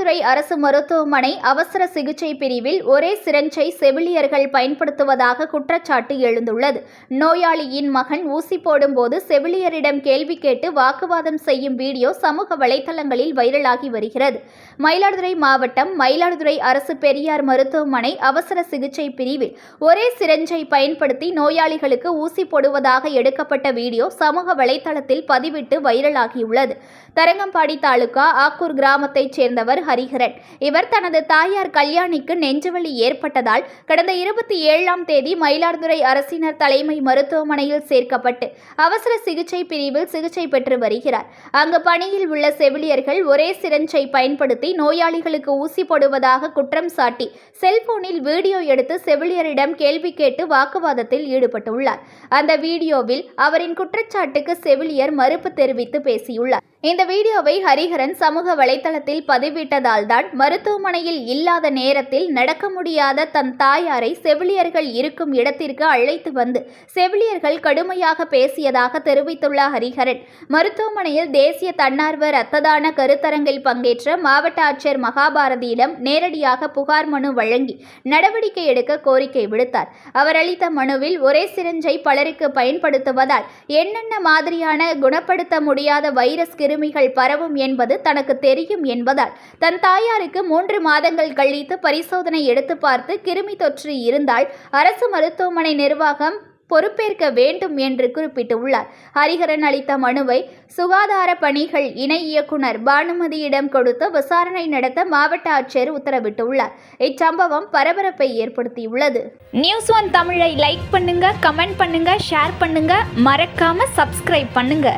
மயிலாடுதுறை அரசு மருத்துவமனை அவசர சிகிச்சை பிரிவில் ஒரே சிரஞ்சை செவிலியர்கள் பயன்படுத்துவதாக குற்றச்சாட்டு எழுந்துள்ளது. நோயாளியின் மகன் ஊசி போடும்போது செவிலியரிடம் கேள்வி கேட்டு வாக்குவாதம் செய்யும் வீடியோ சமூக வலைதளங்களில் வைரலாகி வருகிறது. மயிலாடுதுறை மாவட்டம் மயிலாடுதுறை அரசு பெரியார் மருத்துவமனை அவசர சிகிச்சை பிரிவில் ஒரே சிரஞ்சை பயன்படுத்தி நோயாளிகளுக்கு ஊசி போடுவதாக எடுக்கப்பட்ட வீடியோ சமூக வலைதளத்தில் பதிவிட்டு வைரலாகியுள்ளது. தரங்கம்பாடி தாலுகா ஆக்கூர் கிராமத்தைச் சேர்ந்தவர் ஹரிஹரன். இவர் தனது தாயார் கல்யாணிக்கு நெஞ்சுவலி ஏற்பட்டதால் கடந்த 27ஆம் தேதி மயிலாடுதுறை அரசினர் தலைமை மருத்துவமனையில் சேர்க்கப்பட்டு அவசர சிகிச்சை பிரிவில் சிகிச்சை பெற்று வருகிறார். அங்கு பணியில் உள்ள செவிலியர்கள் ஒரே சிரஞ்சை பயன்படுத்தி நோயாளிகளுக்கு ஊசி போடுவதாக குற்றம் சாட்டி செல்போனில் வீடியோ எடுத்து செவிலியரிடம் கேள்வி கேட்டு வாக்குவாதத்தில் ஈடுபட்டுள்ளார். அந்த வீடியோவில் அவரின் குற்றச்சாட்டுக்கு செவிலியர் மறுப்பு தெரிவித்து பேசியுள்ளார். இந்த வீடியோவை ஹரிஹரன் சமூக வலைதளத்தில் பதிவிட்டதால் தான் மருத்துவமனையில் இல்லாத நேரத்தில் நடக்க முடியாத தன் தாயாரை செவிலியர்கள் இருக்கும் இடத்திற்கு அழைத்து வந்து செவிலியர்கள் கடுமையாக பேசியதாக தெரிவித்துள்ள ஹரிஹரன், மருத்துவமனையில் தேசிய தன்னார்வ இரத்த தான கருத்தரங்கில் பங்கேற்ற மாவட்ட ஆட்சியர் மகாபாரதியிடம் நேரடியாக புகார் மனு வழங்கி நடவடிக்கை எடுக்க கோரிக்கை விடுத்தார். அவர் அளித்த மனுவில் ஒரே சிரஞ்சை பலருக்கு பயன்படுத்துவதால் என்னென்ன மாதிரியான குணப்படுத்த முடியாத வைரஸ் கிருமிகள் பரவும் என்பது தனக்கு தெரியும் என்பதால் தன் தாயாருக்கு 3 மாதங்கள் கழித்து பரிசோதனை எடுத்து பார்த்து கிருமி தொற்று இருந்தால் அரசு மருத்துவமனை நிர்வாகம் பொறுப்பேற்க வேண்டும் என்று குறிப்பிட்டுள்ளார். ஹரிஹரன் அளித்த மனுவை சுகாதார பணிகள் இணை இயக்குனர் பானுமதியிடம் கொடுத்து விசாரணை நடத்த மாவட்ட ஆட்சியர் உத்தரவிட்டுள்ளார். இச்சம்பவம் பரபரப்பை ஏற்படுத்தியுள்ளது. News1 தமிழை லைக் பண்ணுங்க, கமெண்ட் பண்ணுங்க, ஷேர் பண்ணுங்க, மறக்காம சப்ஸ்கிரைப் பண்ணுங்க.